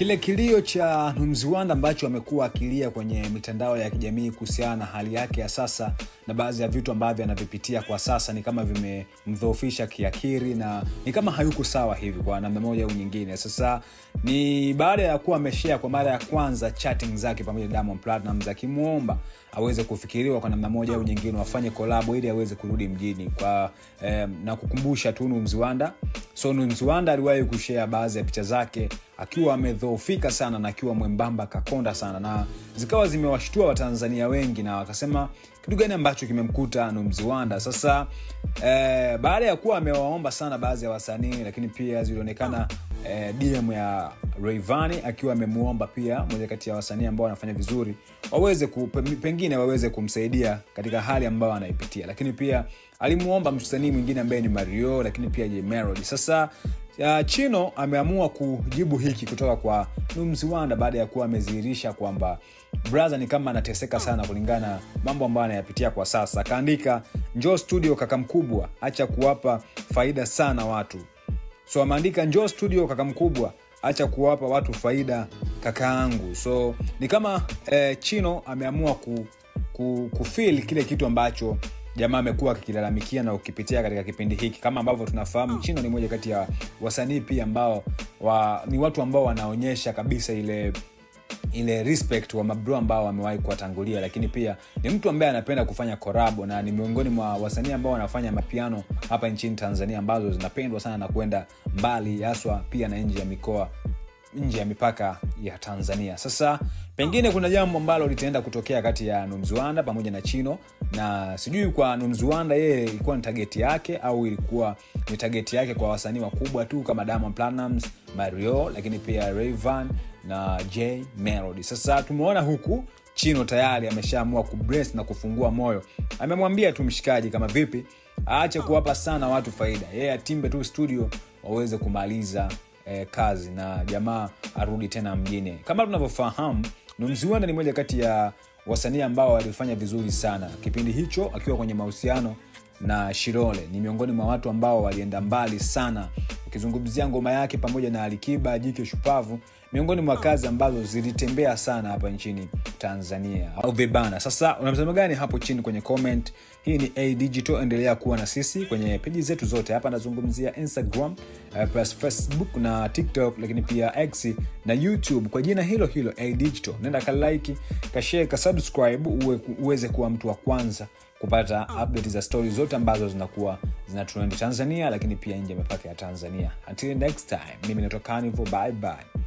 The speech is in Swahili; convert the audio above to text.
Kile kilio cha Mziwanda ambacho amekuwa akilia kwenye mitandao ya kijamii kuhusiana na hali yake ya sasa na baadhi ya vitu ambavyo anavipitia kwa sasa ni kama vimemdhoofisha kiakili na ni kama hayuko sawa hivi kwa namna moja au nyingine. Sasa ni baada ya kuwa ameshare kwa mara ya kwanza chatting zake pamoja na Diamond Platnumz akimuomba aweze kufikiriwa kwa namna moja au nyingine wafanye collab ili aweze kurudi mjini kwa na kukumbusha tu Mziwanda. So Mziwanda aliwahi kushare baadhi ya picha zake akiwa amedhoofika sana na akiwa mwembamba kakonda sana, na zikawa zimewashtua Watanzania wengi na wakasema kitu gani ambacho kimemkuta Mziwanda. Sasa baada ya kuwa amewaomba sana baadhi ya wasanii, lakini pia zilionekana DM ya Rayvanny akiwa amemuomba pia mmoja kati ya wasanii ambao wanafanya vizuri waweze pengine waweze kumsaidia katika hali ambayo anaipitia, lakini pia alimuomba msanii mwingine ambaye ni Mario, lakini pia Jay Melody. Sasa Chino ameamua kujibu hiki kutoka kwa Mziwanda baada ya kuwa amezihirisha kwamba brother ni kama anateseka sana kulingana mambo ambayo anayapitia kwa sasa. Akaandika, njoo studio kaka mkubwa, acha kuwapa faida sana watu. So ameandika, njoo studio kaka mkubwa, acha kuwapa watu faida kakaangu. So ni kama Chino ameamua kufeel kile kitu ambacho jamaa amekuwa akikilalamikia na ukipitia katika kipindi hiki. Kama ambavyo tunafahamu, Chino ni mmoja kati ya wasanii pia ambao ni watu ambao wanaonyesha kabisa ile respect wa mabro ambao wamewahi kuwatangulia, lakini pia ni mtu ambaye anapenda kufanya collab na ni miongoni mwa wasanii ambao wanafanya mapiano hapa nchini Tanzania ambazo zinapendwa sana na kwenda mbali haswa pia na nje ya mipaka ya Tanzania. Sasa pengine kuna jambo ambalo litaenda kutokea kati ya Mziwanda pamoja na Chino, na sijui kwa Mziwanda yeye ilikuwa ni target yake au ilikuwa ni target yake kwa wasanii wakubwa tu kama Diamond Platnumz, Mario, lakini pia Rayvanny na Jay Melody. Sasa tumeona huku Chino tayari ameshaamua kubrace na kufungua moyo. Amemwambia tu mshikaji kama vipi aache kuwapa sana watu faida, yeye atimbe tu studio waweze kumaliza kazi na jamaa arudi tena mjini. Kama tunavyofahamu, Mziwanda ni mmoja kati ya wasanii ambao walifanya vizuri sana kipindi hicho akiwa kwenye mahusiano na Shilole. Ni miongoni mwa watu ambao walienda mbali sana. Ukizungumzia ngoma yake pamoja na Alikiba Jike Shupavu, miongoni mwa kazi ambazo zilitembea sana hapa nchini Tanzania au vibana. Sasa unamsema gani hapo chini kwenye comment? Hii ni A Digital, endelea kuwa na sisi kwenye page zetu zote. Hapa nazungumzia Instagram, plus Facebook na TikTok, lakini pia X na YouTube kwa jina hilo A Digital. Nenda ka like, ka share, ka subscribe uweze kuwa mtu wa kwanza kupata update za stories zote ambazo zinakuwa zinatrend Tanzania lakini pia nje ya mipaka ya Tanzania. Until next time, mimi natoka Carnival, bye bye.